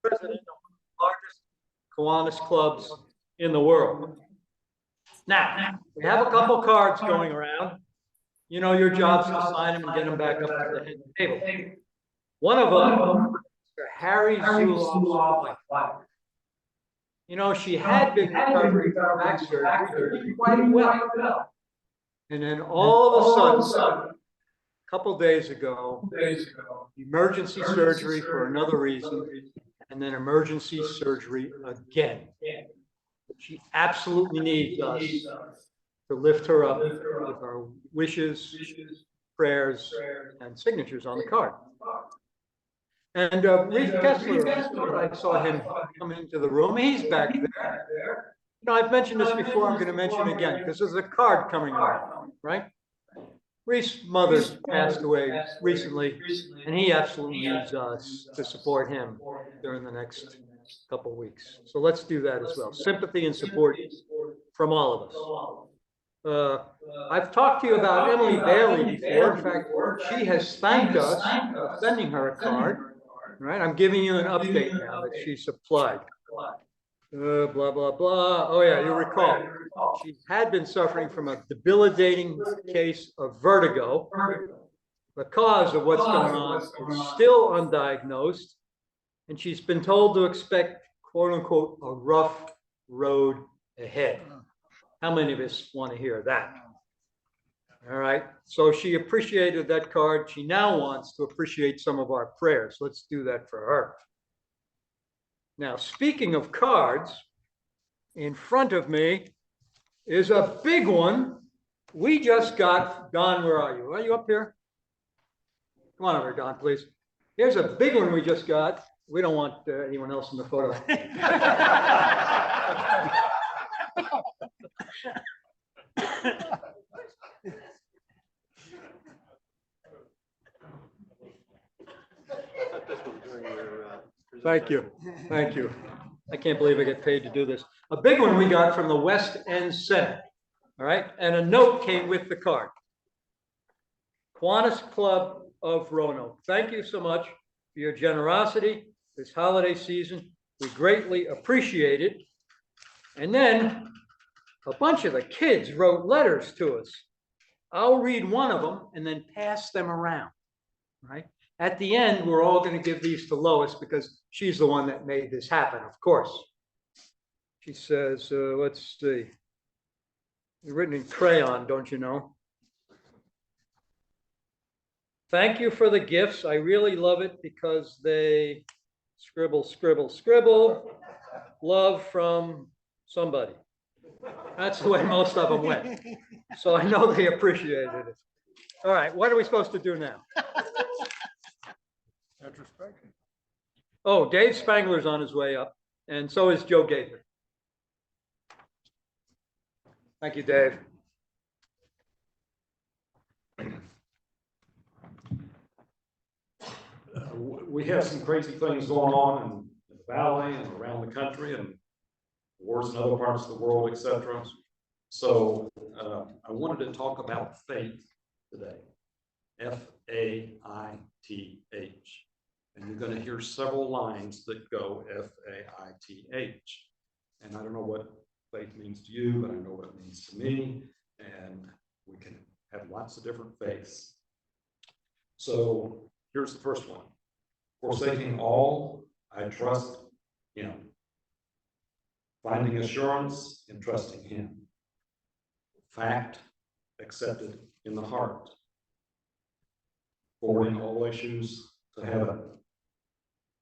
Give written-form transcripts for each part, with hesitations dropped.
president of one of the largest Kiwanis clubs in the world. Now, we have a couple cards going around. You know, your job's to sign them and get them back up to the head table. One of them, Mr. Harry Zulaw's wife. You know, she had been recovering from back surgery, doing quite well. And then all of a sudden, a couple days ago, emergency surgery for another reason, and then emergency surgery again. She absolutely needs us to lift her up with our wishes, prayers, and signatures on the card. And Reeve Kessler, I saw him come into the room. He's back there. You know, I've mentioned this before. I'm going to mention it again because there's a card coming around, right? Reese's mother passed away recently, and he absolutely needs us to support him during the next couple of weeks. So let's do that as well. Sympathy and support from all of us. I've talked to you about Emily Bailey before. In fact, she has thanked us for sending her a card. Right, I'm giving you an update now that she supplied. Blah, blah, blah. Oh yeah, you'll recall. She had been suffering from a debilitating case of vertigo. The cause of what's going on is still undiagnosed. And she's been told to expect, quote unquote, a rough road ahead. How many of us want to hear that? All right, so she appreciated that card. She now wants to appreciate some of our prayers. Let's do that for her. Now, speaking of cards, in front of me is a big one. We just got, Don, where are you? Are you up here? Come on over, Don, please. Here's a big one we just got. We don't want anyone else in the photo. Thank you. Thank you. I can't believe I get paid to do this. A big one we got from the West End Senate. All right. And a note came with the card. Kiwanis Club of Roanoke. Thank you so much for your generosity this holiday season. We greatly appreciate it. And then a bunch of the kids wrote letters to us. I'll read one of them and then pass them around. Right. At the end, we're all going to give these to Lois because she's the one that made this happen, of course. She says, let's see. It's written in crayon, don't you know? Thank you for the gifts. I really love it because they scribble, scribble, scribble. Love from somebody. That's the way most of them went. So I know they appreciated it. All right, what are we supposed to do now? Oh, Dave Spangler's on his way up, and so is Joe Gaither. Thank you, Dave. We have some crazy things going on in the valley and around the country and wars in other parts of the world, etc. So I wanted to talk about faith today. F-A-I-T-H. And you're going to hear several lines that go F-A-I-T-H. And I don't know what faith means to you, but I know what it means to me. And we can have lots of different faiths. So here's the first one. Forsaking all, I trust Him. Finding assurance in trusting Him. Fact accepted in the heart. Forwarding all issues to heaven.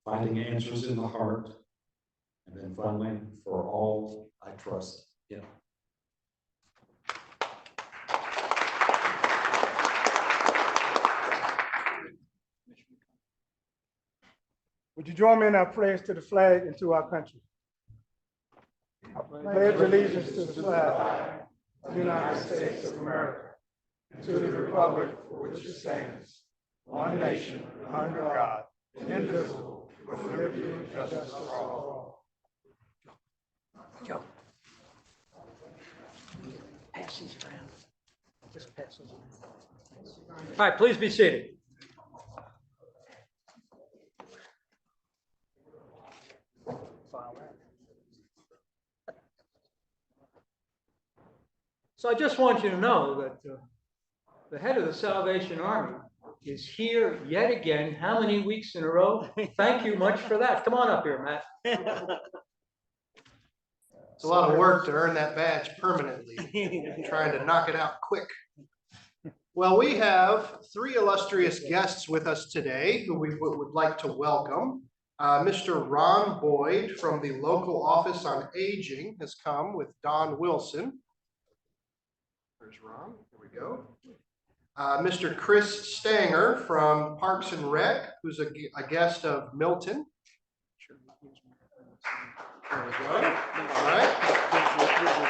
Finding answers in the heart. And then finally, for all, I trust Him. Would you join me in our prayers to the flag and to our country? I pledge allegiance to the flag of the United States of America and to the republic for which it stands, one nation, under God, indivisible, with liberty and justice for all. Joe. Pass these around. Just pass those around. All right, please be seated. So I just want you to know that the head of the Salvation Army is here yet again. How many weeks in a row? Thank you much for that. Come on up here, Matt. It's a lot of work to earn that badge permanently, trying to knock it out quick. Well, we have three illustrious guests with us today who we would like to welcome. Mr. Ron Boyd from the local Office on Aging has come with Don Wilson. There's Ron, here we go. Mr. Chris Stanger from Parks and Rec, who's a guest of Milton. There we go. All right.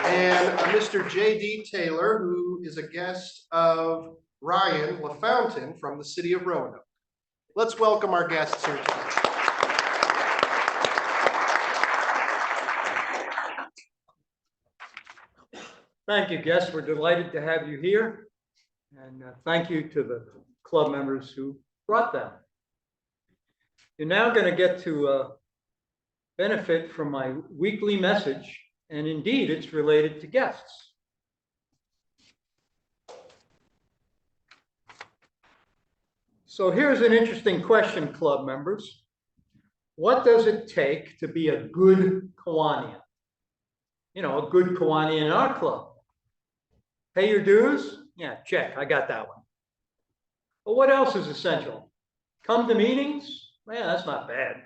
And Mr. J.D. Taylor, who is a guest of Ryan LaFountain from the city of Roanoke. Let's welcome our guests here today. Thank you, guests. We're delighted to have you here. And thank you to the club members who brought them. You're now going to get to benefit from my weekly message, and indeed it's related to guests. So here's an interesting question, club members. What does it take to be a good Kiwanian? You know, a good Kiwanian in our club. Pay your dues? Yeah, check, I got that one. But what else is essential? Come to meetings? Man, that's not bad.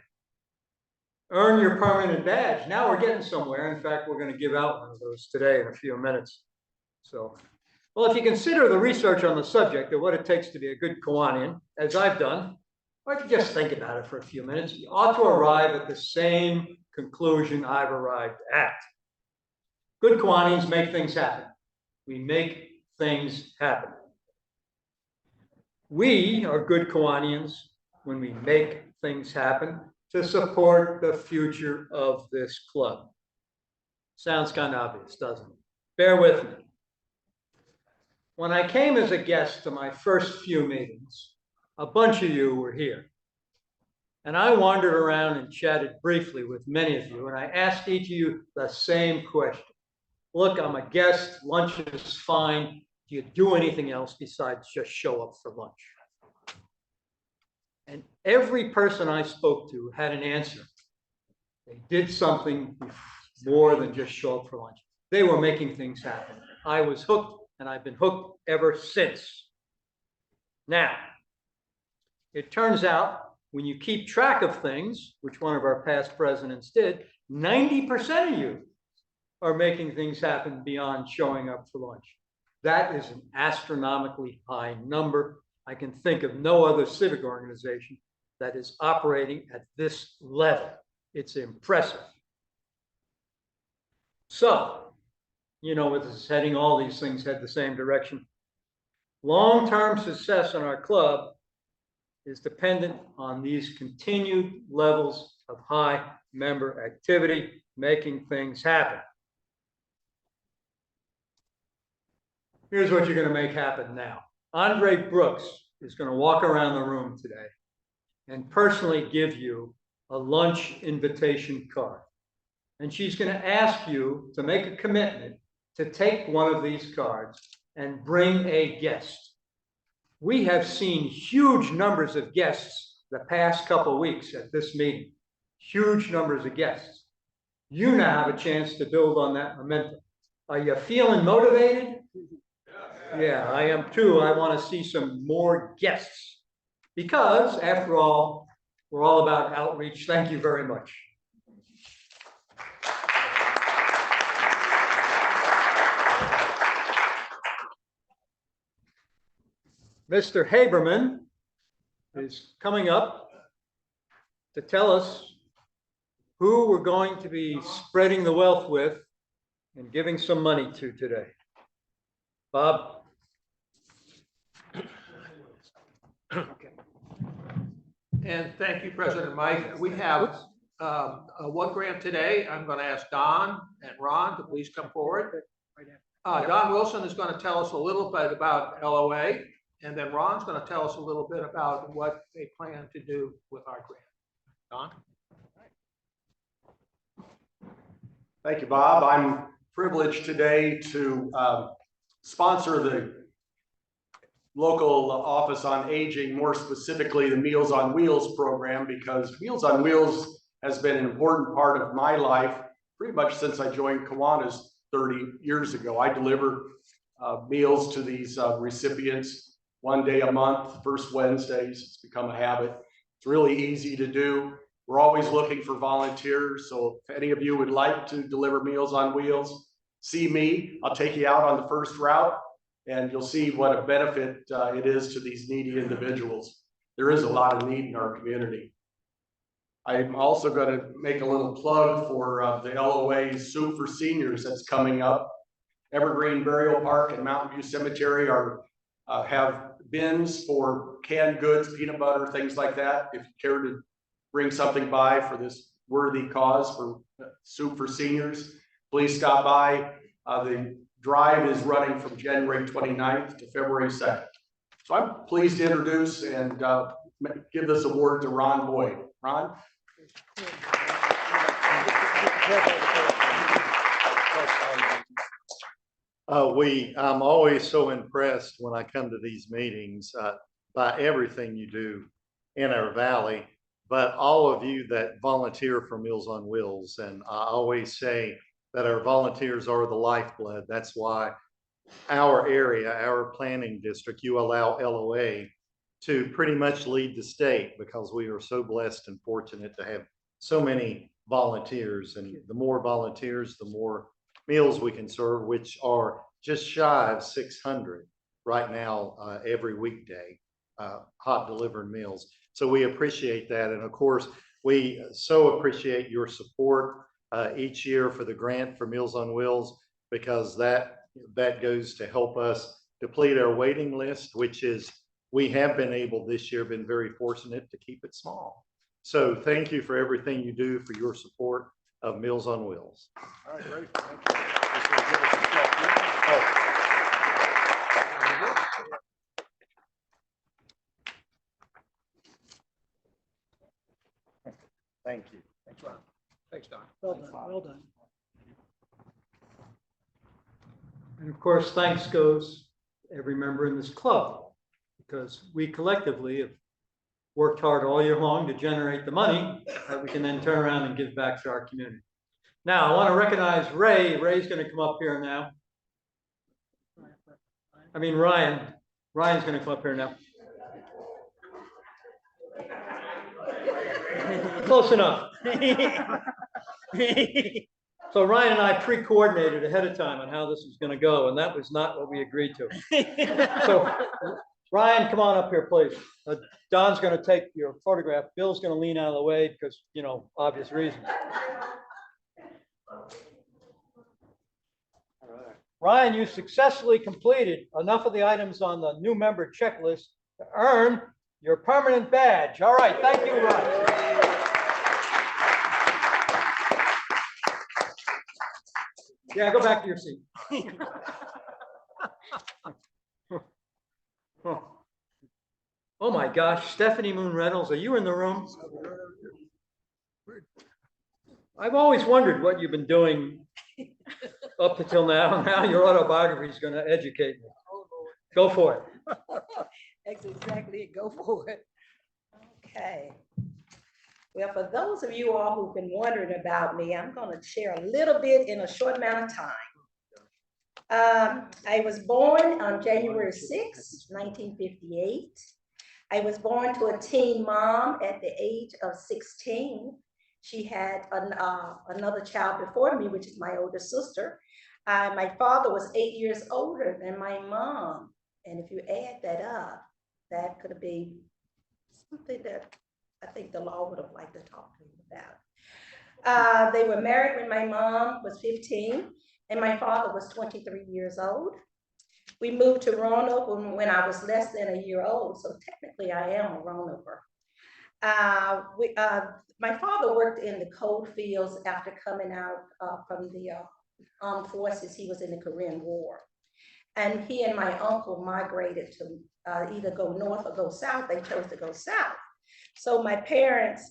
Earn your permanent badge. Now we're getting somewhere. In fact, we're going to give out one of those today in a few minutes. So, well, if you consider the research on the subject of what it takes to be a good Kiwanian, as I've done, or if you just think about it for a few minutes, you ought to arrive at the same conclusion I've arrived at. Good Kiwanians make things happen. We make things happen. We are good Kiwanians when we make things happen to support the future of this club. Sounds kind of obvious, doesn't it? Bear with me. When I came as a guest to my first few meetings, a bunch of you were here. And I wandered around and chatted briefly with many of you, and I asked each of you the same question. Look, I'm a guest, lunch is fine. Do you do anything else besides just show up for lunch? And every person I spoke to had an answer. They did something more than just show up for lunch. They were making things happen. I was hooked, and I've been hooked ever since. Now, it turns out when you keep track of things, which one of our past presidents did, 90% of you are making things happen beyond showing up for lunch. That is an astronomically high number. I can think of no other civic organization that is operating at this level. It's impressive. So, you know, with this heading, all these things head the same direction. Long-term success in our club is dependent on these continued levels of high member activity, making things happen. Here's what you're going to make happen now. Andre Brooks is going to walk around the room today and personally give you a lunch invitation card. And she's going to ask you to make a commitment to take one of these cards and bring a guest. We have seen huge numbers of guests the past couple of weeks at this meeting. Huge numbers of guests. You now have a chance to build on that momentum. Are you feeling motivated? Yeah, I am too. I want to see some more guests because, after all, we're all about outreach. Thank you very much. Mr. Haberman is coming up to tell us who we're going to be spreading the wealth with and giving some money to today. Bob? Okay. And thank you, President Mike. We have one grant today. I'm going to ask Don and Ron to please come forward. Don Wilson is going to tell us a little bit about LOA, and then Ron's going to tell us a little bit about what they plan to do with our grant. Don? Thank you, Bob. I'm privileged today to sponsor the local Office on Aging, more specifically the Meals on Wheels program, because Meals on Wheels has been an important part of my life pretty much since I joined Kiwanis 30 years ago. I deliver meals to these recipients one day a month, first Wednesdays. It's become a habit. It's really easy to do. We're always looking for volunteers. So if any of you would like to deliver Meals on Wheels, see me. I'll take you out on the first route and you'll see what a benefit it is to these needy individuals. There is a lot of need in our community. I'm also going to make a little plug for the LOA Soup for Seniors that's coming up. Evergreen Burial Park and Mountain View Cemetery have bins for canned goods, peanut butter, things like that. If you care to bring something by for this worthy cause for Soup for Seniors, please stop by. The drive is running from January 29th to February 2nd. So I'm pleased to introduce and give this award to Ron Boyd. Ron? I'm always so impressed when I come to these meetings by everything you do in our valley, but all of you that volunteer for Meals on Wheels. And I always say that our volunteers are the lifeblood. That's why our area, our planning district, you allow LOA to pretty much lead the state, because we are so blessed and fortunate to have so many volunteers. And the more volunteers, the more meals we can serve, which are just shy of 600 right now every weekday, hot delivered meals. So we appreciate that. And of course, we so appreciate your support each year for the grant for Meals on Wheels, because that goes to help us deplete our waiting list, which is, we have been able this year, been very fortunate to keep it small. So thank you for everything you do for your support of Meals on Wheels. All right, great. Thank you. Thank you. Thanks, Ron. Thanks, Don. Well done, well done. And of course, thanks goes to every member in this club, because we collectively have worked hard all year long to generate the money that we can then turn around and give back to our community. Now, I want to recognize Ray. Ray's going to come up here now. I mean, Ryan. Ryan's going to come up here now. Close enough. So Ryan and I pre-coordinated ahead of time on how this was going to go, and that was not what we agreed to. So Ryan, come on up here, please. Don's going to take your photograph. Bill's going to lean out of the way because, you know, obvious reasons. Ryan, you successfully completed enough of the items on the new member checklist to earn your permanent badge. All right, thank you, Ryan. Yeah, go back to your seat. Oh my gosh, Stephanie Moon Reynolds, are you in the room? I've always wondered what you've been doing up until now. Now your autobiography is going to educate me. Go for it. That's exactly it. Go for it. Okay. Well, for those of you all who've been wondering about me, I'm going to share a little bit in a short amount of time. I was born on January 6, 1958. I was born to a teen mom at the age of 16. She had another child before me, which is my older sister. My father was 8 years older than my mom. And if you add that up, that could be something that I think the law would have liked to talk to me about. They were married when my mom was 15 and my father was 23 years old. We moved to Roanoke when I was less than a year old, so technically I am a Roanoker. My father worked in the coal fields after coming out from the armed forces. He was in the Korean War. And he and my uncle migrated to either go north or go south. They chose to go south. So my parents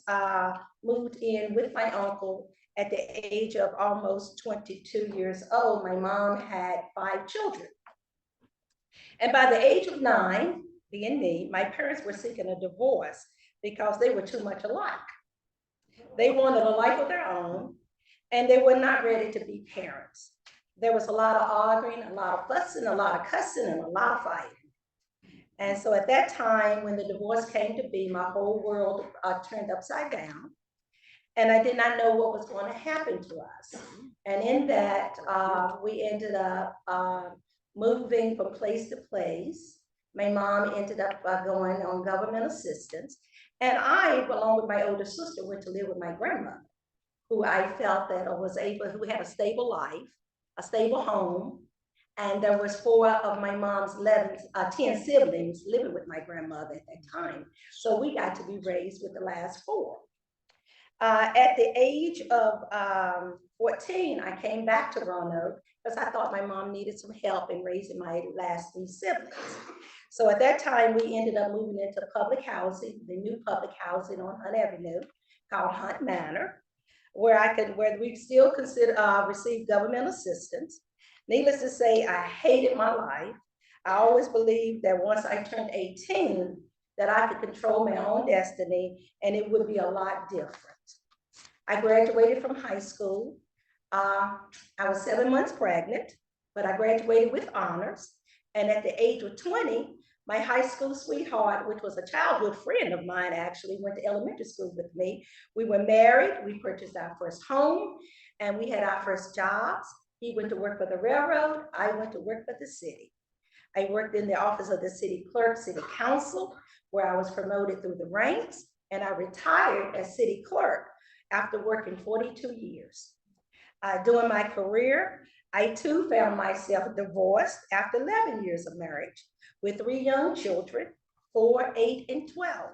moved in with my uncle at the age of almost 22 years old. My mom had 5 children. And by the age of 9, being me, my parents were seeking a divorce because they were too much alike. They wanted a life of their own, and they were not ready to be parents. There was a lot of arguing, a lot of fussing, a lot of cussing, and a lot of fighting. And so at that time, when the divorce came to be, my whole world turned upside down. And I did not know what was going to happen to us. And in that, we ended up moving from place to place. My mom ended up going on government assistance. And I, along with my older sister, went to live with my grandmother, who I felt that who had a stable life, a stable home. And there was 4 of my mom's 10 siblings living with my grandmother at that time. So we got to be raised with the last 4. At the age of 14, I came back to Roanoke because I thought my mom needed some help in raising my last 3 siblings. So at that time, we ended up moving into public housing, the new public housing on Hunt Avenue called Hunt Manor, where we still receive government assistance. Needless to say, I hated my life. I always believed that once I turned 18, that I could control my own destiny and it would be a lot different. I graduated from high school. I was 7 months pregnant, but I graduated with honors. And at the age of 20, my high school sweetheart, which was a childhood friend of mine, actually went to elementary school with me. We were married, we purchased our first home, and we had our first jobs. He went to work for the railroad, I went to work for the city. I worked in the office of the city clerk, city council, where I was promoted through the ranks, and I retired as city clerk after working 42 years. During my career, I too found myself divorced after 11 years of marriage with 3 young children, 4, 8, and 12.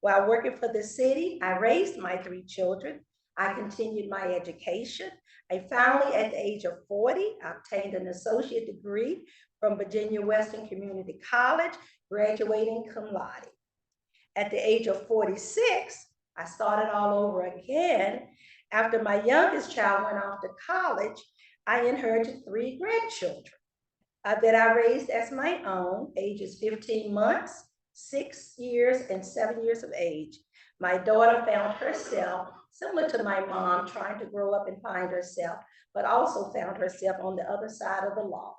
While working for the city, I raised my 3 children. I continued my education. I finally, at the age of 40, obtained an associate degree from Virginia Western Community College, graduating cum laude. At the age of 46, I started all over again. After my youngest child went off to college, I inherited 3 grandchildren that I raised as my own, ages 15 months, 6 years, and 7 years of age. My daughter found herself, similar to my mom, trying to grow up and find herself, but also found herself on the other side of the law.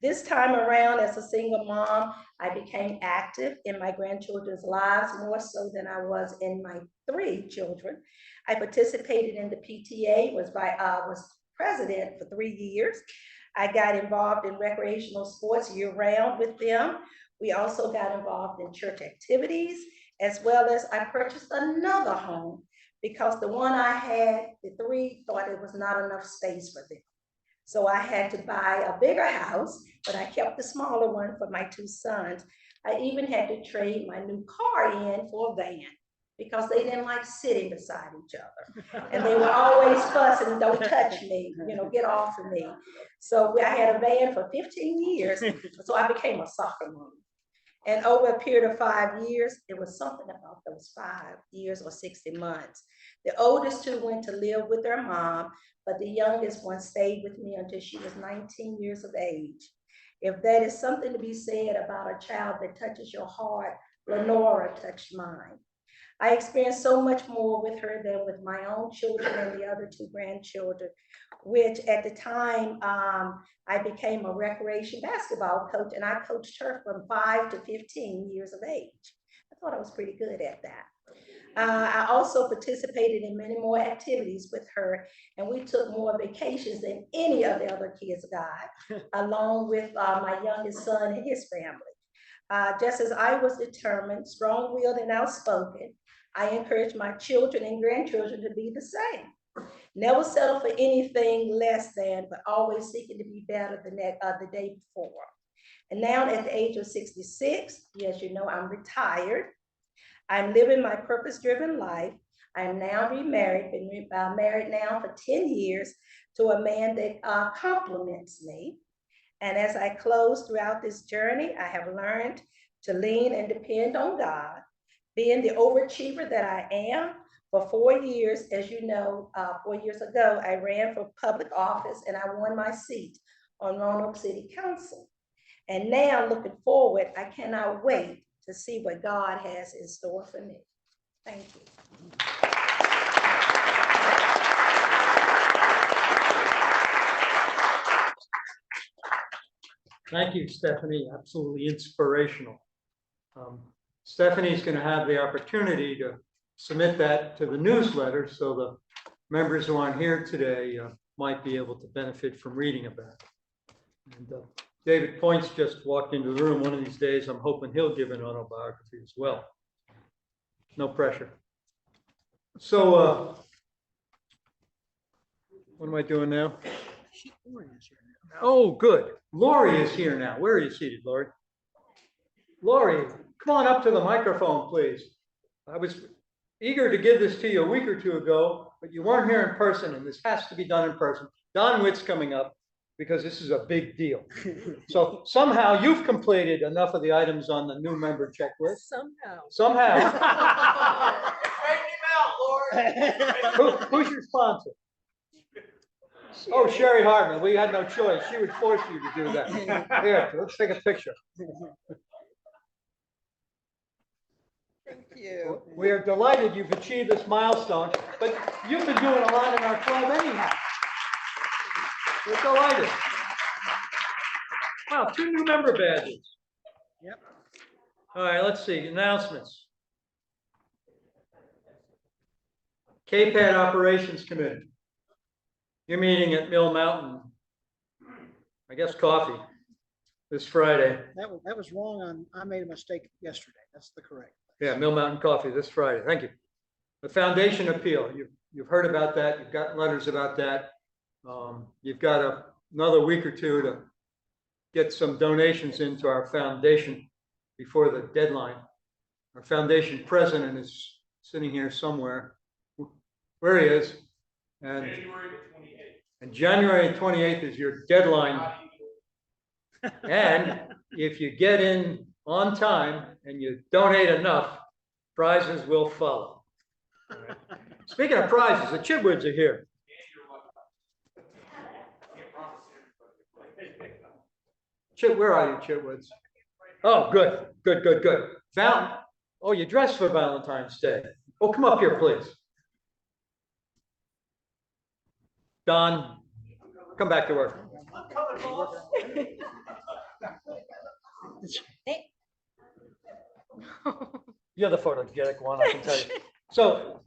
This time around, as a single mom, I became active in my grandchildren's lives more so than I was in my 3 children. I participated in the PTA, was president for 3 years. I got involved in recreational sports year-round with them. We also got involved in church activities, as well as I purchased another home because the one I had, the 3 thought it was not enough space for them. So I had to buy a bigger house, but I kept the smaller one for my 2 sons. I even had to trade my new car in for a van because they didn't like sitting beside each other. And they were always fussing, don't touch me, get off of me. So I had a van for 15 years, so I became a soccer mom. And over a period of 5 years, it was something about those 5 years or 60 months. The oldest 2 went to live with their mom, but the youngest one stayed with me until she was 19 years of age. If that is something to be said about a child that touches your heart, Lenora touched mine. I experienced so much more with her than with my own children and the other 2 grandchildren, which at the time, I became a recreation basketball coach, and I coached her from 5 to 15 years of age. I thought I was pretty good at that. I also participated in many more activities with her, and we took more vacations than any of the other kids got, along with my youngest son and his family. Just as I was determined, strong-willed, and outspoken, I encouraged my children and grandchildren to be the same. Never settle for anything less than, but always seeking to be better than the day before. And now at the age of 66, yes, I'm retired. I'm living my purpose-driven life. I'm now remarried, been married now for 10 years to a man that compliments me. And as I close throughout this journey, I have learned to lean and depend on God, Being the overachiever that I am, for 4 years, as you know, 4 years ago, I ran for public office and I won my seat on Roanoke City Council. And now, looking forward, I cannot wait to see what God has in store for me. Thank you. Thank you, Stephanie. Absolutely inspirational. Stephanie's going to have the opportunity to submit that to the newsletter, so the members who aren't here today might be able to benefit from reading about it. And David Points just walked into the room. One of these days, I'm hoping he'll give an autobiography as well. No pressure. So, what am I doing now? Oh, good. Lori is here now. Where are you seated, Lori? Lori, come on up to the microphone, please. I was eager to give this to you a week or two ago, but you weren't here in person, and this has to be done in person. Don Witt's coming up because this is a big deal. So somehow you've completed enough of the items on the new member checklist. Somehow. Who's your sponsor? Oh, Sherry Hartman. We had no choice. She would force you to do that. Here, let's take a picture. Thank you. We are delighted you've achieved this milestone, but you've been doing a lot in our club anyhow. We're delighted. Wow, 2 new member badges. Yep. All right, let's see, announcements. KPAD Operations Committee. You're meeting at Mill Mountain, I guess coffee, this Friday. That was wrong I made a mistake yesterday. That's the correct. Yeah, Mill Mountain Coffee this Friday. Thank you. The foundation appeal. You've heard about that. You've got letters about that. You've got another week or two to get some donations into our foundation before the deadline. Our foundation president is sitting here somewhere. Where he is. And January 28th is your deadline. And if you get in on time and you donate enough, prizes will follow. Right. Speaking of prizes, the Chidwoods are here. Where are you, Chidwoods? Oh, good. Oh, you dressed for Valentine's Day. Oh, come up here, please. Don, come back to work. You're the photogenic one, I can tell you. So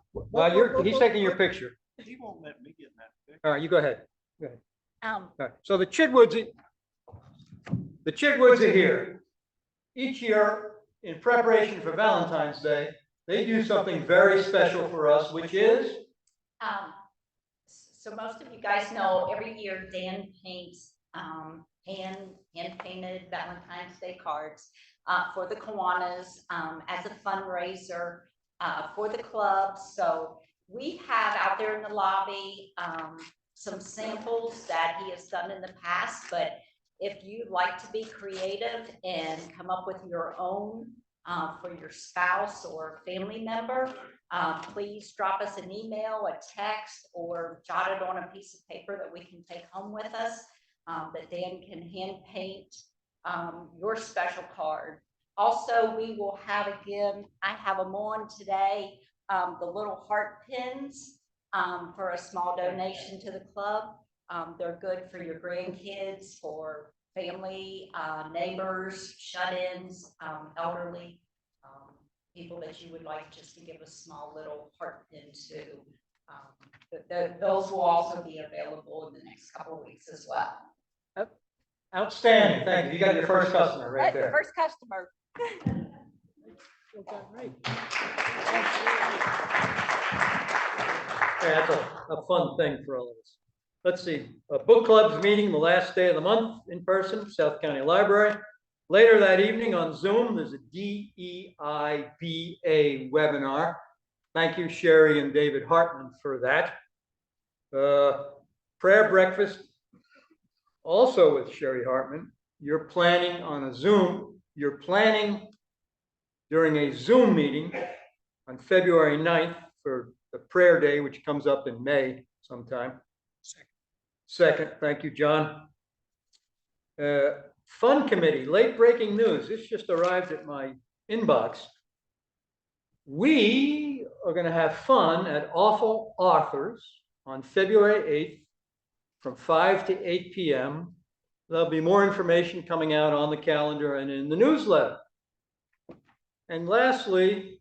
he's taking your picture. He won't let me get in that picture. All right, you go ahead. All right. So the Chidwoods are here. Each year, in preparation for Valentine's Day, they do something very special for us, which is? So most of you guys know every year Dan paints hand-painted Valentine's Day cards for the Kiwanis as a fundraiser for the club. So we have out there in the lobby some samples that he has done in the past, but if you'd like to be creative and come up with your own for your spouse or family member, please drop us an email, a text, or jot it on a piece of paper that we can take home with us, that Dan can hand paint your special card. Also, we will have, again, I have them on today, the little heart pins for a small donation to the club. They're good for your grandkids, for family, neighbors, shut-ins, elderly, people that you would like just to give a small little heart pin to. Those will also be available in the next couple of weeks as well. Outstanding. Thank you. You got your first customer right there. First customer. Yeah, that's a fun thing for all of us. Let's see, a book club's meeting the last day of the month in person, South County Library. Later that evening on Zoom, there's a DEIBA webinar. Thank you, Sherry and David Hartman, for that. Prayer breakfast, also with Sherry Hartman. You're planning on a Zoom. You're planning during a Zoom meeting on February 9th for the prayer day, which comes up in May sometime. Second, thank you, John. Fun committee, late breaking news. This just arrived at my inbox. We are going to have fun at Awful Authors on February 8th from 5 to 8 p.m. There'll be more information coming out on the calendar and in the newsletter. And lastly,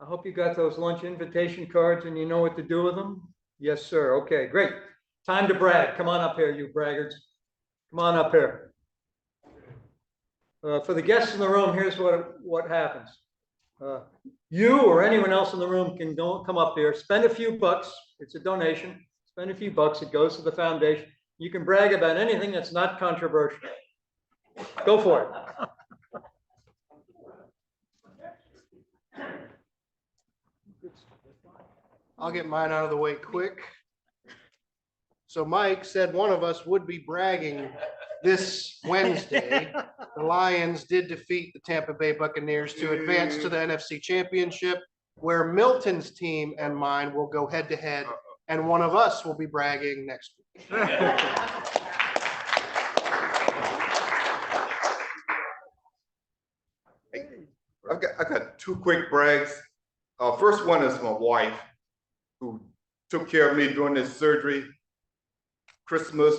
I hope you got those lunch invitation cards and you know what to do with them. Yes, sir. Okay, great. Time to brag. Come on up here, you braggarts. Come on up here. For the guests in the room, here's what happens. You or anyone else in the room can come up here, spend a few bucks. It's a donation. Spend a few bucks. It goes to the foundation. You can brag about anything that's not controversial. Go for it. I'll get mine out of the way quick. So Mike said one of us would be bragging this Wednesday. The Lions did defeat the Tampa Bay Buccaneers to advance to the NFC Championship, where Milton's team and mine will go head to head, and one of us will be bragging next week. I got two quick brags. First one is my wife, who took care of me during this surgery. Christmas,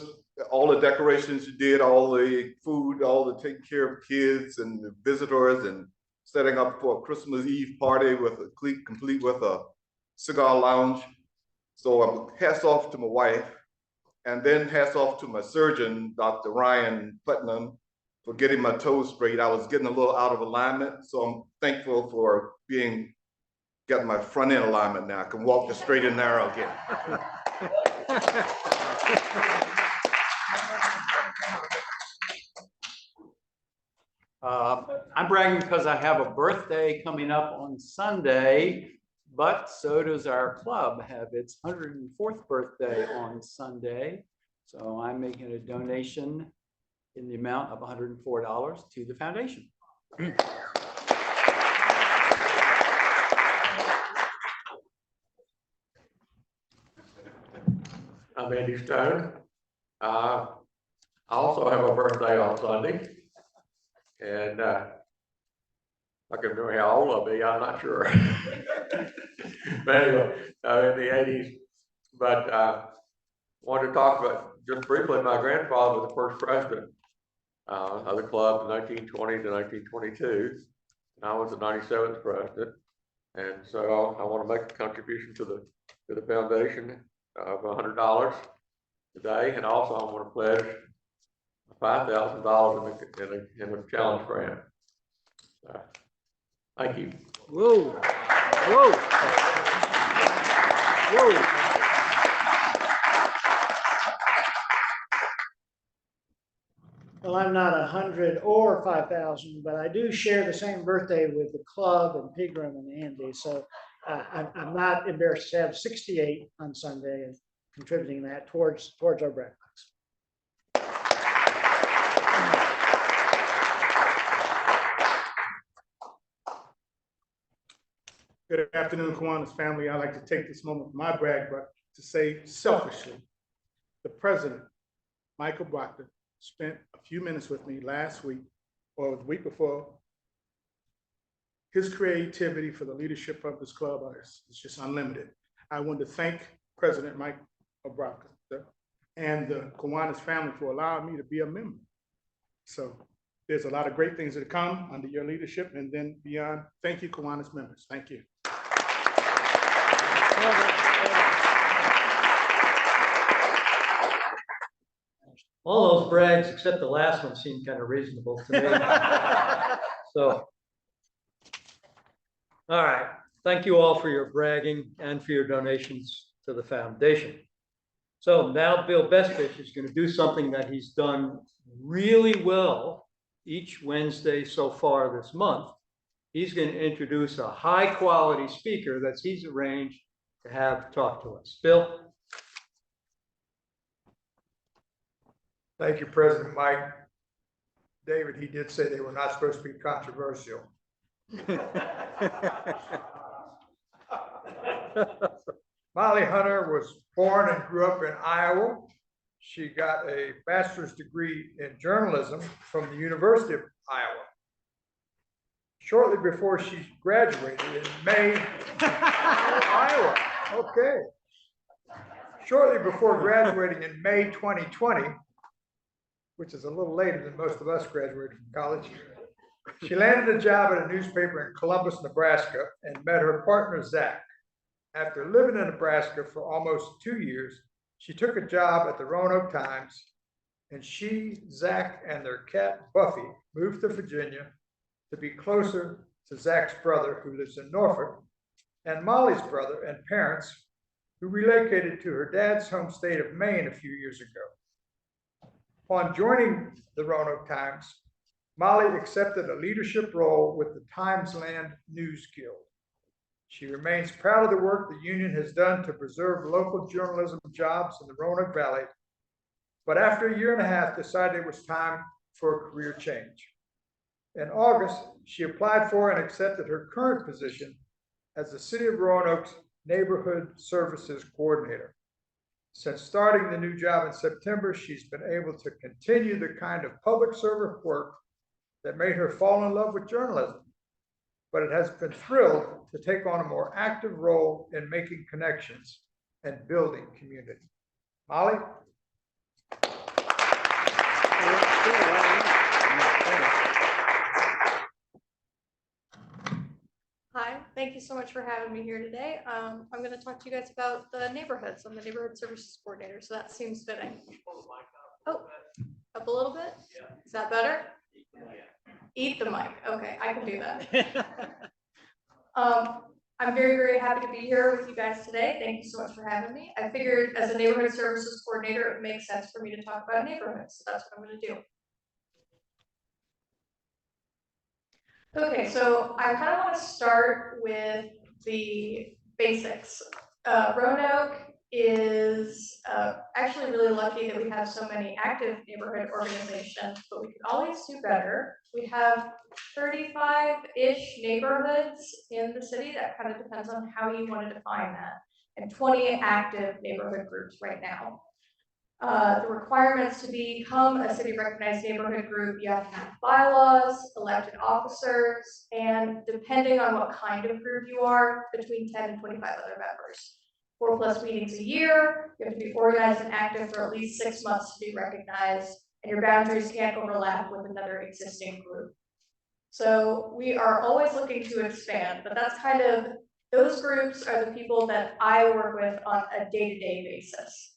all the decorations you did, all the food, all the taking care of kids and the visitors, and setting up for a Christmas Eve party with complete with a cigar lounge. So hats off to my wife, and then hats off to my surgeon, Dr. Ryan Putnam, for getting my toes straight. I was getting a little out of alignment, so I'm thankful for getting my front end alignment now. I can walk the straight and narrow again. I'm bragging because I have a birthday coming up on Sunday, but so does our club have its 104th birthday on Sunday. So I'm making a donation in the amount of $104 to the foundation. I'm Andy Stone. I also have a birthday on Sunday. And I can remember how old I'll be, I'm not sure. But anyway, in the 80s. But wanted to talk about just briefly, my grandfather was the first president of the club in 1920 to 1922. And I was the 97th president. And so I want to make a contribution to the foundation of $100 today. And also I want to pledge $5,000 in a challenge grant. Thank you. Whoa, whoa, whoa. Well, I'm not 100 or 5,000, but I do share the same birthday with the club and Pigram and Andy. So I'm not embarrassed to have 68 on Sunday and contributing that towards our breakfast. Good afternoon, Kiwanis family. I'd like to take this moment for my brag, but to say selfishly, the president, Michael Brockton, spent a few minutes with me last week or the week before. His creativity for the leadership of this club is just unlimited. I want to thank President Mike Brockton and the Kiwanis family for allowing me to be a member. So there's a lot of great things that come under your leadership and then beyond. Thank you, Kiwanis members. Thank you. All those brags, except the last one, seemed kind of reasonable to me. So, all right. Thank you all for your bragging and for your donations to the foundation. So now Bill Bestfish is going to do something that he's done really well each Wednesday so far this month. He's going to introduce a high-quality speaker that he's arranged to have talk to us. Bill? Thank you, President Mike. David, he did say they were not supposed to be controversial. Molly Hunter was born and grew up in Iowa. She got a bachelor's degree in journalism from the University of Iowa. Shortly before she graduated in May, Iowa, okay. Shortly before graduating in May 2020, which is a little later than most of us graduated from college, she landed a job at a newspaper in Columbus, Nebraska, and met her partner, Zach. After living in Nebraska for almost 2 years, she took a job at the Roanoke Times, and she, Zach, and their cat, Buffy, moved to Virginia to be closer to Zach's brother, who lives in Norfolk, and Molly's brother and parents, who relocated to her dad's home state of Maine a few years ago. Upon joining the Roanoke Times, Molly accepted a leadership role with the Times Land News Guild. She remains proud of the work the union has done to preserve local journalism jobs in the Roanoke Valley, but after a year and a half decided it was time for a career change. In August, she applied for and accepted her current position as the City of Roanoke's Neighborhood Services Coordinator. Since starting the new job in September, she's been able to continue the kind of public service work that made her fall in love with journalism, but it has been thrilled to take on a more active role in making connections and building community. Molly? Hi, thank you so much for having me here today. I'm going to talk to you guys about the neighborhoods. I'm the neighborhood services coordinator, so that seems fitting. Oh, up a little bit? Is that better? Eat the mic. Okay, I can do that. I'm very, very happy to be here with you guys today. Thank you so much for having me. I figured as a neighborhood services coordinator, it makes sense for me to talk about neighborhoods. So that's what I'm going to do. Okay, so I kind of want to start with the basics. Roanoke is actually really lucky that we have so many active neighborhood organizations, but we could always do better. We have 35-ish neighborhoods in the city. That kind of depends on how you want to define that, and 20 active neighborhood groups right now. The requirements to become a city recognized neighborhood group, you have to have bylaws, elected officers, and depending on what kind of group you are, between 10 and 25 other members. 4+ meetings a year, you have to be organized and active for at least 6 months to be recognized, and your boundaries can't overlap with another existing group. So we are always looking to expand, but that's kind of, those groups are the people that I work with on a day-to-day basis.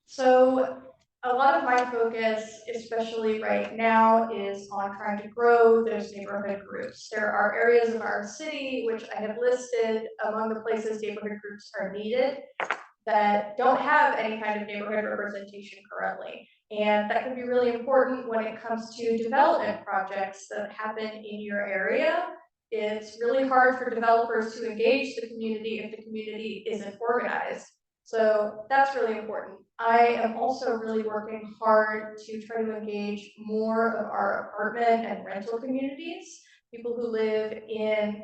So a lot of my focus, especially right now, is on trying to grow those neighborhood groups. There are areas of our city, which I have listed among the places neighborhood groups are needed, that don't have any kind of neighborhood representation currently. And that can be really important when it comes to development projects that happen in your area. It's really hard for developers to engage the community if the community isn't organized. So that's really important. I am also really working hard to try to engage more of our apartment and rental communities, people who live in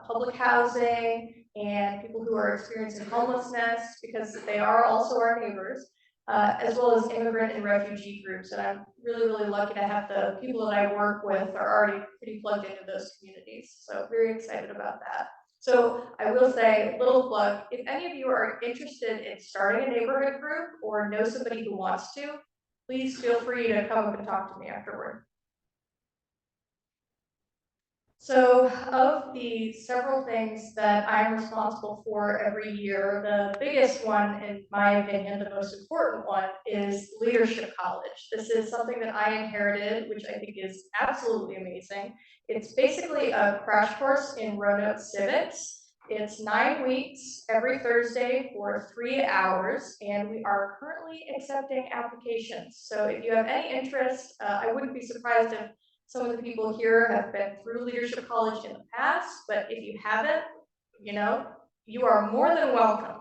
public housing and people who are experiencing homelessness, because they are also our neighbors, as well as immigrant and refugee groups. And I'm really, really lucky to have the people that I work with are already pretty plugged into those communities. So very excited about that. So I will say, little plug, if any of you are interested in starting a neighborhood group or know somebody who wants to, please feel free to come up and talk to me afterward. So of the several things that I'm responsible for every year, the biggest one, in my opinion, the most important one, is Leadership College. This is something that I inherited, which I think is absolutely amazing. It's basically a crash course in Roanoke civics. It's 9 weeks, every Thursday for 3 hours, and we are currently accepting applications. So if you have any interest, I wouldn't be surprised if some of the people here have been through Leadership College in the past, but if you haven't, you know, you are more than welcome.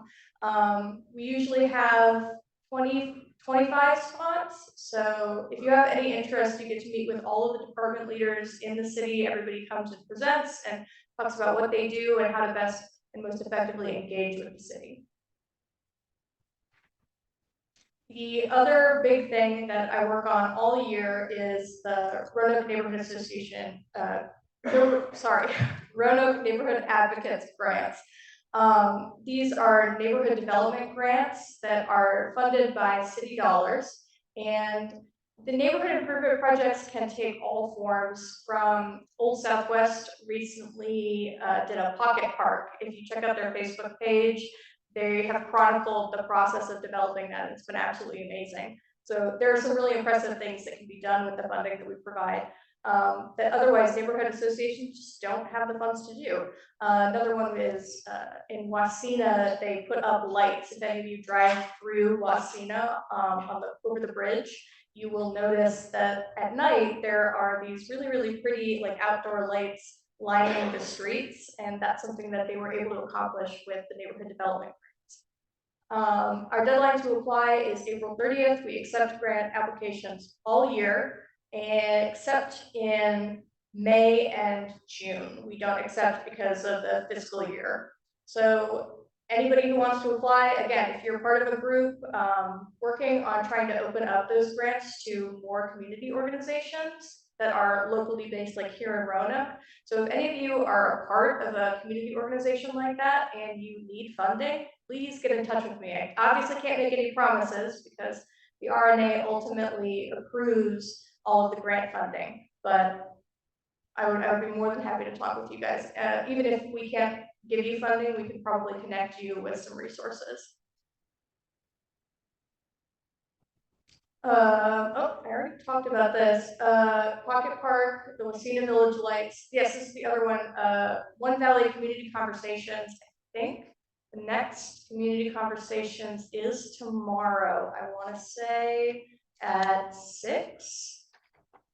We usually have 20 25 spots. So if you have any interest, you get to meet with all of the department leaders in the city. Everybody comes and presents and talks about what they do and how to best and most effectively engage with the city. The other big thing that I work on all year is the Roanoke Neighborhood Association, Roanoke Neighborhood Advocates Grants. These are neighborhood development grants that are funded by city dollars, and the neighborhood improvement projects can take all forms. From Old Southwest recently did a pocket park. If you check out their Facebook page, they have chronicled the process of developing that. It's been absolutely amazing. So there are some really impressive things that can be done with the funding that we provide that otherwise neighborhood associations just don't have the funds to do. Another one is in Wasena, they put up lights. If any of you drive through Wasena over the bridge, you will notice that at night there are these really, really pretty like outdoor lights lining the streets, and that's something that they were able to accomplish with the neighborhood development grants. Our deadline to apply is April 30th. We accept grant applications all year, except in May and June. We don't accept because of the fiscal year. So anybody who wants to apply, again, if you're part of a group working on trying to open up those grants to more community organizations that are locally based, like here in Roanoke. So if any of you are a part of a community organization like that and you need funding, please get in touch with me. I obviously can't make any promises because the RNA ultimately approves all of the grant funding, but I would be more than happy to talk with you guys. Even if we can't give you funding, we can probably connect you with some resources. I already talked about this. Pocket Park, the Wasena Village Lights. Yes, this is the other one. One Valley Community Conversations. I think the next community conversations is tomorrow. I want to say at 6,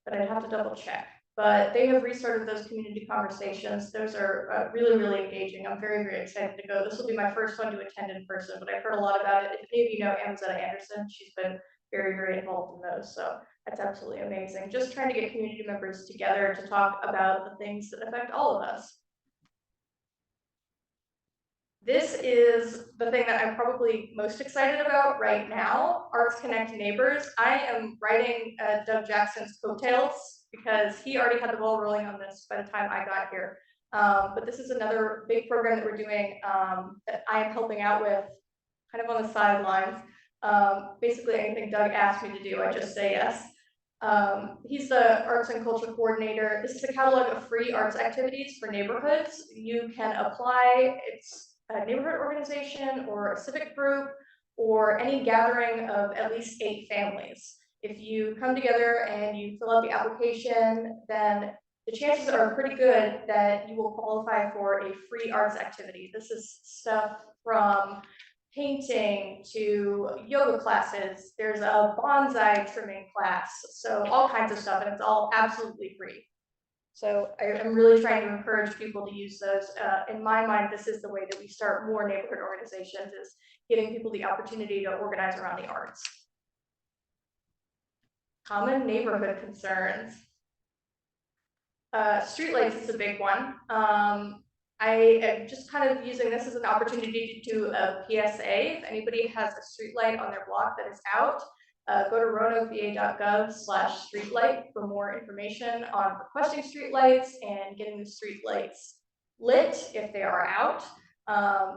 but I'd have to double check. But they have restarted those community conversations. Those are really, really engaging. I'm very, very excited to go. This will be my first one to attend in person, but I've heard a lot about it. If any of you know Amazetta Anderson, she's been very, very involved in those. So that's absolutely amazing. Just trying to get community members together to talk about the things that affect all of us. This is the thing that I'm probably most excited about right now, Arts Connect Neighbors. I am riding Doug Jackson's coattails because he already had the ball rolling on this by the time I got here. But this is another big program that we're doing that I am helping out with kind of on the sidelines. Basically anything Doug asked me to do, I just say yes. He's the arts and culture coordinator. This is a catalog of free arts activities for neighborhoods. You can apply. It's a neighborhood organization or a civic group or any gathering of at least 8 families. If you come together and you fill out the application, then the chances are pretty good that you will qualify for a free arts activity. This is stuff from painting to yoga classes. There's a bonsai trimming class. So all kinds of stuff, and it's all absolutely free. So I'm really trying to encourage people to use those. In my mind, this is the way that we start more neighborhood organizations, is giving people the opportunity to organize around the arts. Common neighborhood concerns. Streetlights is a big one. I am just kind of using this as an opportunity to do a PSA. If anybody has a streetlight on their block that is out, go to roanokeva.gov/streetlight for more information on requesting streetlights and getting the streetlights lit if they are out.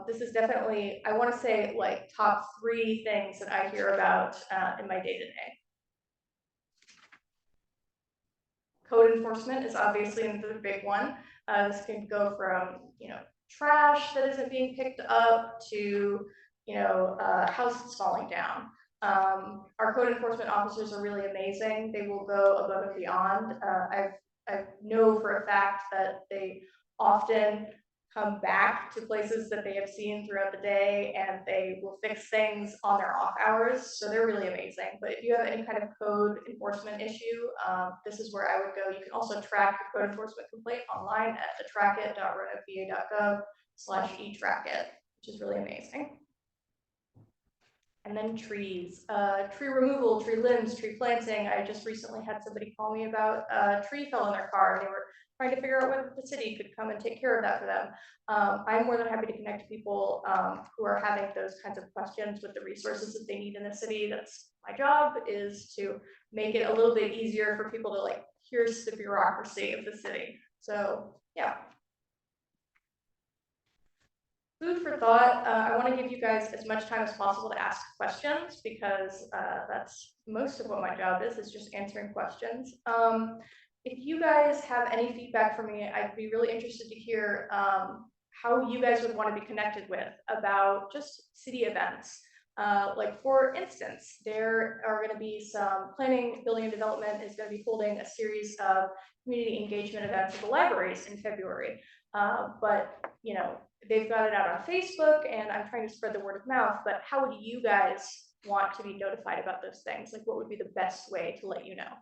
This is definitely, I want to say, like top 3 things that I hear about in my day-to-day. Code enforcement is obviously another big one. This can go from, trash that isn't being picked up to, houses falling down. Our code enforcement officers are really amazing. They will go above and beyond. I know for a fact that they often come back to places that they have seen throughout the day, and they will fix things on their off hours. So they're really amazing. But if you have any kind of code enforcement issue, this is where I would go. You can also track your code enforcement complaint online at thetrackit.roanokeva.gov/etrackit, which is really amazing. And then trees, tree removal, tree limbs, tree planting. I just recently had somebody call me about a tree fell in their car and they were trying to figure out whether the city could come and take care of that for them. I'm more than happy to connect people who are having those kinds of questions with the resources that they need in the city. That's my job, is to make it a little bit easier for people to like, here's the bureaucracy of the city. So yeah. Food for thought. I want to give you guys as much time as possible to ask questions because that's most of what my job is just answering questions. If you guys have any feedback for me, I'd be really interested to hear how you guys would want to be connected with about just city events. Like for instance, there are going to be some planning, building and development is going to be holding a series of community engagement events at the libraries in February. But you know, they've got it out on Facebook and I'm trying to spread the word of mouth, but how would you guys want to be notified about those things? Like what would be the best way to let you know?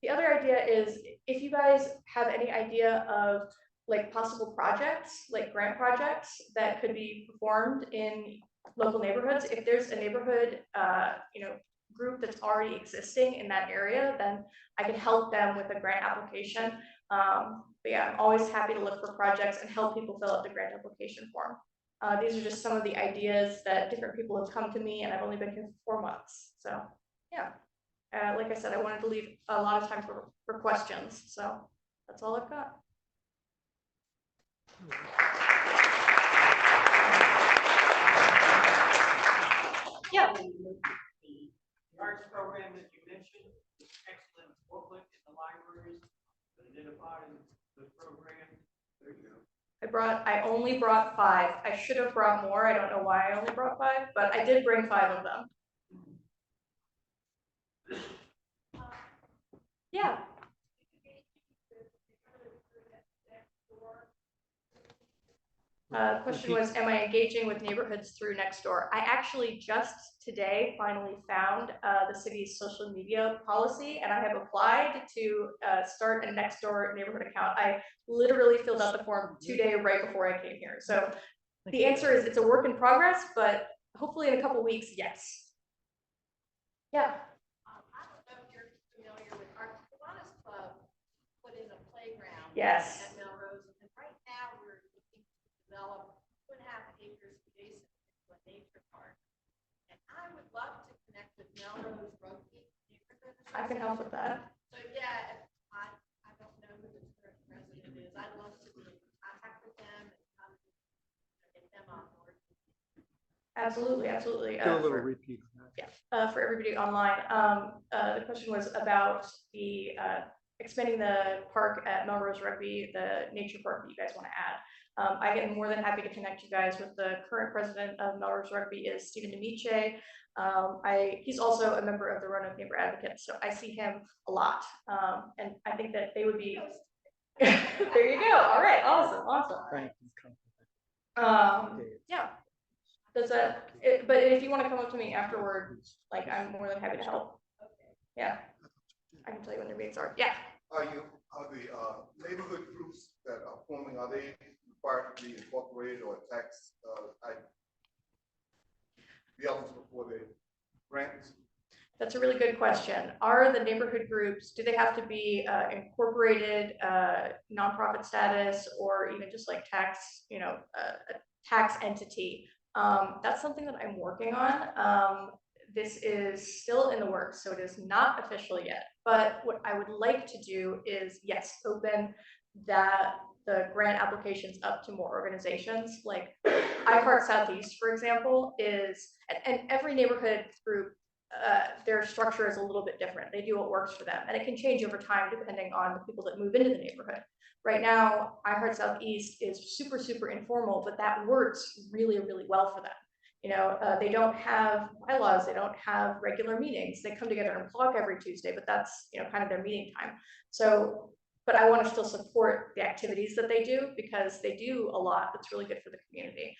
The other idea is if you guys have any idea of like possible projects, like grant projects that could be performed in local neighborhoods, if there's a neighborhood, you know, group that's already existing in that area, then I can help them with a grant application. But yeah, I'm always happy to look for projects and help people fill out the grant application form. These are just some of the ideas that different people have come to me, and I've only been here for 4 months. So yeah, like I said, I wanted to leave a lot of time for questions. So that's all I've got. Yeah. The arts program that you mentioned, excellent booklet in the libraries that identifies the program. There you go. I only brought 5. I should have brought more. I don't know why I only brought 5, but I did bring 5 of them. Yeah. The question was, am I engaging with neighborhoods through Nextdoor? I actually just today finally found the city's social media policy, and I have applied to start a Nextdoor neighborhood account. I literally filled out the form 2 days right before I came here. So the answer is it's a work in progress, but hopefully in a couple weeks, yes. Yeah. I don't know if you're familiar with our Kiwanis Club put in a playground. Yes. At Melrose, and right now we're looking to develop 2.5 acres adjacent to a nature park. And I would love to connect with Melrose Rugby neighborhood. I can help with that. So yeah, I don't know who the current president is. I'd love to be in contact with them and get them on board. Absolutely, absolutely. Do a little repeat. Yeah, for everybody online. The question was about the expanding the park at Melrose Rugby, the nature park that you guys want to add. I am more than happy to connect you guys with the current president of Melrose Rugby is Stephen Demiche. He's also a member of the Roanoke Neighbor Advocates, so I see him a lot. And I think that they would be, there you go. All right, awesome. Yeah. Does that, but if you want to come up to me afterward, like I'm more than happy to help. Yeah, I can tell you when their meetings are. Yeah. Are the neighborhood groups that are forming, are they required to be incorporated or tax be eligible for the grants? That's a really good question. Are the neighborhood groups, do they have to be incorporated nonprofit status or even just like tax, you know, a tax entity? That's something that I'm working on. This is still in the works, so it is not official yet. But what I would like to do is, yes, open the grant applications up to more organizations. Like iHeart Southeast, for example, is, and every neighborhood group, their structure is a little bit different. They do what works for them, and it can change over time depending on the people that move into the neighborhood. Right now, iHeart Southeast is super, super informal, but that works really, really well for them. You know, they don't have bylaws, they don't have regular meetings. They come together and talk every Tuesday, but that's, you know, kind of their meeting time. So, but I want to still support the activities that they do because they do a lot that's really good for the community.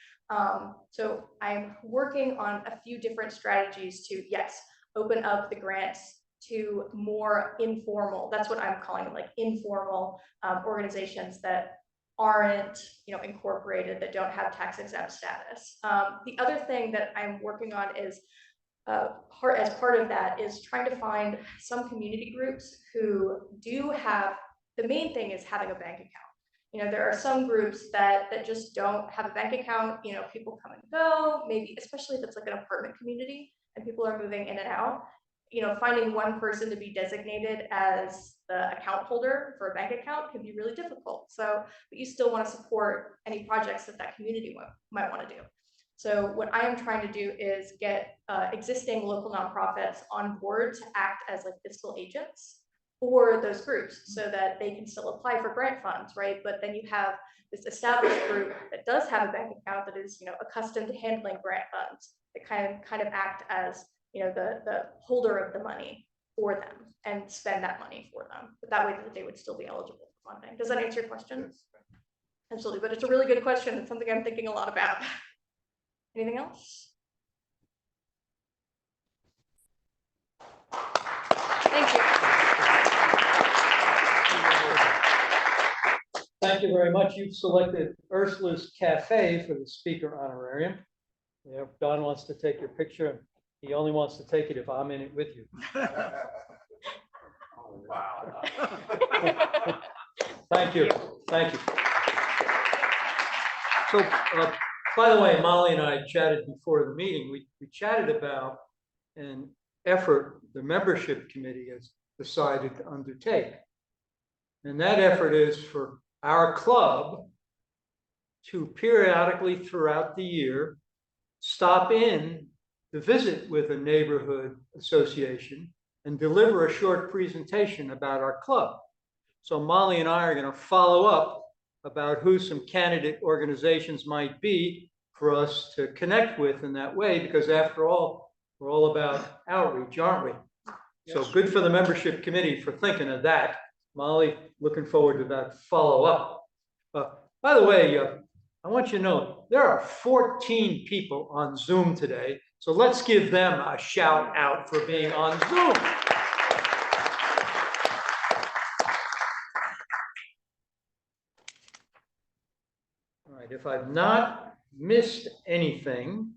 So I'm working on a few different strategies to, yes, open up the grants to more informal, that's what I'm calling them, like informal organizations that aren't, incorporated, that don't have tax exempt status. The other thing that I'm working on is as part of that is trying to find some community groups who do have, the main thing is having a bank account. There are some groups that just don't have a bank account. People come and go, maybe, especially if it's like an apartment community and people are moving in and out. Finding one person to be designated as the account holder for a bank account can be really difficult. So, but you still want to support any projects that community might want to do. So what I am trying to do is get existing local nonprofits on board to act as like fiscal agents for those groups so that they can still apply for grant funds, right? But then you have this established group that does have a bank account that is, accustomed to handling grant funds that kind of act as, the holder of the money for them and spend that money for them. But that way that they would still be eligible for funding. Does that answer your question? Absolutely, but it's a really good question. It's something I'm thinking a lot about. Anything else? Thank you. Thank you very much. You've selected Ursula's Cafe for the speaker honorarium. If Don wants to take your picture, he only wants to take it if I'm in it with you. Wow. Thank you. Thank you. So, by the way, Molly and I chatted before the meeting. We chatted about an effort the membership committee has decided to undertake. And that effort is for our club to periodically throughout the year stop in to visit with a neighborhood association and deliver a short presentation about our club. So Molly and I are going to follow up about who some candidate organizations might be for us to connect with in that way, because after all, we're all about outreach, aren't we? So good for the membership committee for thinking of that. Molly, looking forward to that follow-up. By the way, I want you to know there are 14 people on Zoom today, so let's give them a shout out for being on Zoom. All right, if I've not missed anything,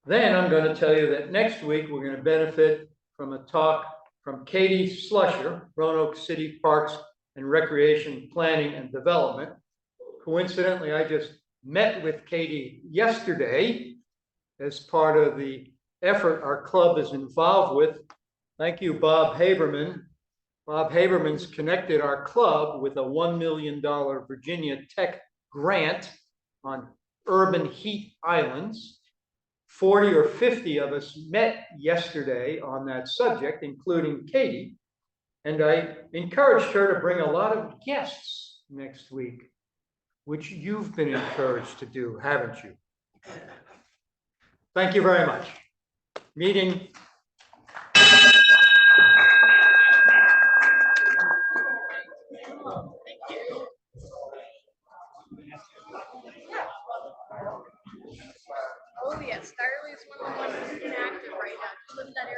then I'm going to tell you that next week we're going to benefit from a talk from Katie Slusher, Roanoke City Parks and Recreation Planning and Development. Coincidentally, I just met with Katie yesterday as part of the effort our club is involved with. Thank you, Bob Haberman. Bob Haberman's connected our club with a $1 million Virginia Tech grant on urban heat islands. 40 or 50 of us met yesterday on that subject, including Katie, and I encouraged her to bring a lot of guests next week, which you've been encouraged to do, haven't you? Thank you very much. Meeting. Oh, yes, Starley is one of the ones that's inactive right now. She lives in that area.